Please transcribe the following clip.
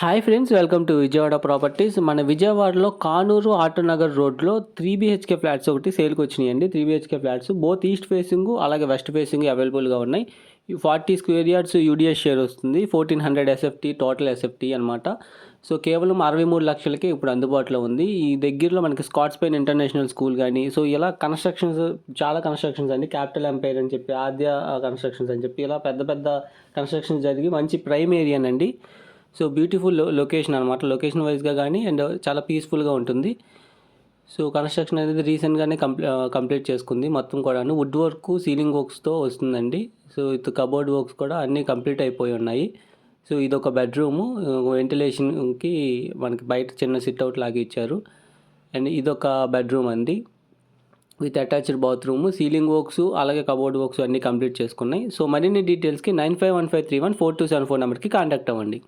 Hi friends, welcome to Vijayawada properties. మన విజయవాడలో కానూరు ఆటోనగర్ రోడ్లో 3 BHK ఫ్లాట్స్ ఒకటి సేల్కి వచ్చినాయండి. 3 BHK flats both east facing అలాగే వెస్ట్ ఫేసింగ్ అవైలబుల్గా ఉన్నాయి. 40 స్క్వేర్ యార్డ్స్ యూడిఎస్ షేర్ వస్తుంది. 1400 SFT టోటల్ SFT అనమాట. సో కేవలం 63 లక్షలకి ఇప్పుడు అందుబాటులో ఉంది. ఈ దగ్గరలో మనకి స్కాట్స్పైన్ ఇంటర్నేషనల్ స్కూల్ కానీ, సో ఇలా కన్స్ట్రక్షన్స్ చాలా కన్స్ట్రక్షన్స్ అండి. క్యాపిటల్ ఎంపైర్ అని చెప్పి, ఆద్య కన్స్ట్రక్షన్స్ అని చెప్పి ఇలా పెద్ద పెద్ద కన్స్ట్రక్షన్స్ జరిగి మంచి ప్రైమ్ ఏరియానండి. సో బ్యూటిఫుల్ లొకేషన్ అనమాట. లొకేషన్ వైజ్గా కానీ అండ్ చాలా పీస్ఫుల్గా ఉంటుంది. సో కన్స్ట్రక్షన్ అనేది రీసెంట్గానే కంప్లీట్ చేసుకుంది. మొత్తం కూడా వుడ్ వర్క్, సీలింగ్ వర్క్స్తో వస్తుందండి. సో ఇది కబోర్డ్ వర్క్స్ కూడా అన్నీ కంప్లీట్ అయిపోయి ఉన్నాయి. సో ఇది ఒక బెడ్రూము. వెంటిలేషన్కి మనకి బయట చిన్న సిట్అవుట్ లాగా ఇచ్చారు. అండ్ ఇదొక బెడ్రూమ్ అండి with attached bathroom, ceiling works అలాగే కబోర్డ్ వర్క్స్ అన్నీ కంప్లీట్ చేసుకున్నాయి. సో మరిన్ని డీటెయిల్స్కి 9515314274 నెంబర్కి కాంటాక్ట్ అవ్వండి.